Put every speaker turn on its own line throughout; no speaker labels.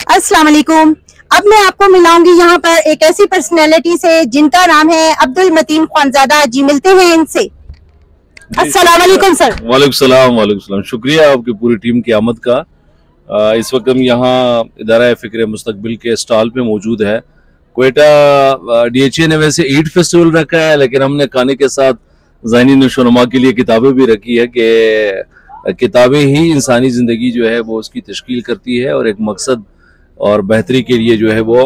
अस्सलाम वालेकुम। अब मैं आपको मिलाऊंगी यहाँ पर एक ऐसी पर्सनैलिटी से जिनका नाम है अब्दुल मतीन ख्वानजादा जी। मिलते हैं इनसे। अस्सलाम वालेकुम सर।
वालेकुम सलाम। शुक्रिया आपकी पूरी टीम की आमद का। इस वक्त हम यहाँ इदारा फिक्र मुस्तकबिल के स्टॉल पे मौजूद है। क्वेटा DHA ने वैसे ईद फेस्टिवल रखा है, लेकिन हमने खाने के साथ ज़हनी नशोनुमा के लिए किताबें भी रखी है कि किताबें ही इंसानी ज़िंदगी जो है वो उसकी तश्कील करती है और एक मकसद और बेहतरी के लिए जो है वो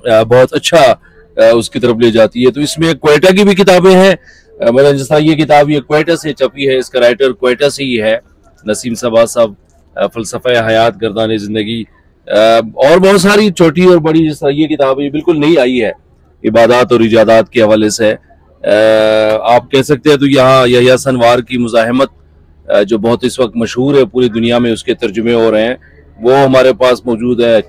बहुत अच्छा उसकी तरफ ले जाती है। तो इसमें क्वेटा की भी किताबें हैं। मतलब जिस तरह ये किताब ये क्वेटा से छपी है, इसका राइटर क्वेटा से ही है, नसीम सबा साहब। फ़लसफ़ा हयात, गर्दान ज़िंदगी और बहुत सारी छोटी और बड़ी, जिस तरह ये किताब ये बिल्कुल नई आई है इबादत और इजादात के हवाले से। आप कह सकते हैं तो यहाँ यहया सनवार की मुज़ाहमत जो बहुत इस वक्त मशहूर है पूरी दुनिया में, उसके तर्जुमे हो रहे हैं, वो हमारे पास मौजूद है।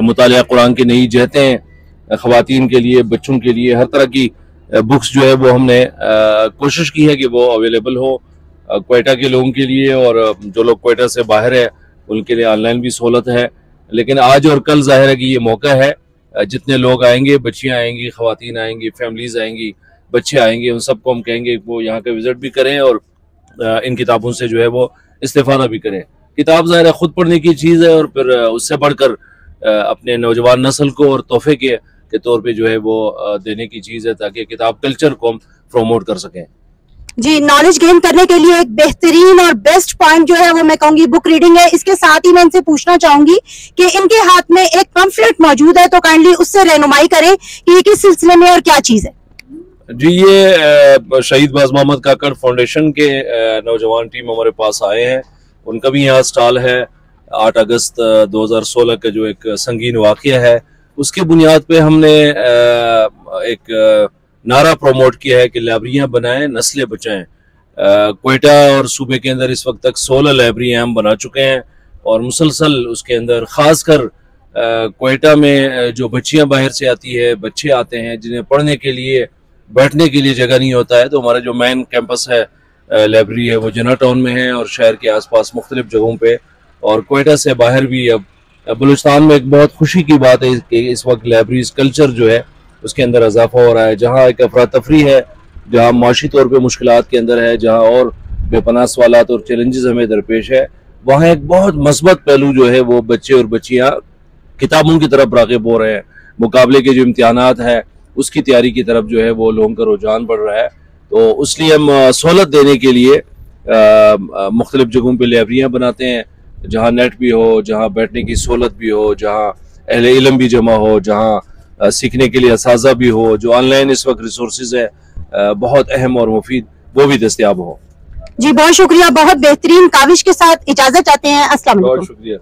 मुतालिया कुरान की नई जहतें ख़वातीन के लिए, बच्चों के लिए, हर तरह की बुक्स जो है वो हमने कोशिश की है कि वो अवेलेबल हो क्वेटा के लोगों के लिए, और जो लोग क्वेटा से बाहर है उनके लिए ऑनलाइन भी सहूलत है। लेकिन आज और कल जाहिर है कि ये मौका है, जितने लोग आएंगे, बच्चियाँ आएंगी, ख़वातीन आएंगी, फैमिलीज आएंगी, बच्चे आएंगे, उन सबको हम कहेंगे वो यहाँ का विजिट भी करें और इन किताबों से जो है वो इस्तेफादा भी करें। किताब ज़ाहिर है खुद पढ़ने की चीज़ है, और फिर उससे बढ़कर अपने नौजवान नस्ल को और तोहफे के तौर पे जो है वो देने की चीज़ है, ताकि किताब कल्चर को हम प्रमोट कर सकें।
जी, नॉलेज गेन करने के लिए एक बेहतरीन और बेस्ट पॉइंट जो है वो मैं कहूंगी बुक रीडिंग है। इसके साथ ही मैं इनसे पूछना चाहूंगी कि इनके हाथ में एक पम्फलेट मौजूद है, तो काइंडली उससे रहनुमाई करें कि ये किस सिलसिले में और क्या चीज़ है।
जी, ये शहीद बाज़ मोहम्मद काकड़ फाउंडेशन के नौजवान टीम हमारे पास आए हैं। उनका भी यहाँ स्टॉल है। 8 अगस्त 2016 का जो एक संगीन वाक़या है, उसके बुनियाद पे हमने एक नारा प्रमोट किया है कि लाइब्रेरियाँ बनाएं, नस्लें बचाएं। क्वेटा और सूबे के अंदर इस वक्त तक 16 लाइब्रेरियाँ हम बना चुके हैं, और मुसलसल उसके अंदर ख़ासकर क्वेटा में जो बच्चियाँ बाहर से आती है, बच्चे आते हैं जिन्हें पढ़ने के लिए, बैठने के लिए जगह नहीं होता है, तो हमारा जो मेन कैंपस है लाइब्रेरी है वो जिन्ना टाउन में है और शहर के आसपास मुख्तलिफ जगहों पे, और क्वेटा से बाहर भी। अब बलूचिस्तान में एक बहुत खुशी की बात है कि इस वक्त लाइब्रेरीज कल्चर जो है उसके अंदर इजाफा हो रहा है। जहाँ एक अफरा तफरी है, जहाँ माशी तौर पर मुश्किलात के अंदर है, जहाँ और बेपनाह सवालात और चैलेंजेस हमें दरपेश है, वहाँ एक बहुत मस्बत पहलू जो है वो बच्चे और बच्चियाँ किताबों की तरफ राग़िब हो रहे हैं। मुकाबले के जो इम्तिहानात है उसकी तैयारी की तरफ जो है वो लोगों का रुझान बढ़ रहा है। तो उसलिए हम सहूलत देने के लिए मुख्तलिफ जगहों पे लाइब्रेरियाँ बनाते हैं, जहाँ नेट भी हो, जहाँ बैठने की सहूलत भी हो, जहाँ अहले इल्म भी जमा हो, जहाँ सीखने के लिए असाज़ा भी हो, जो ऑनलाइन इस वक्त रिसोर्सेज है बहुत अहम और मुफीद, वो भी दस्तियाब हो।
जी, बहुत शुक्रिया। बहुत बेहतरीन काविश के साथ इजाजत चाहते हैं। अस्सलाम वालेकुम।
बहुत शुक्रिया।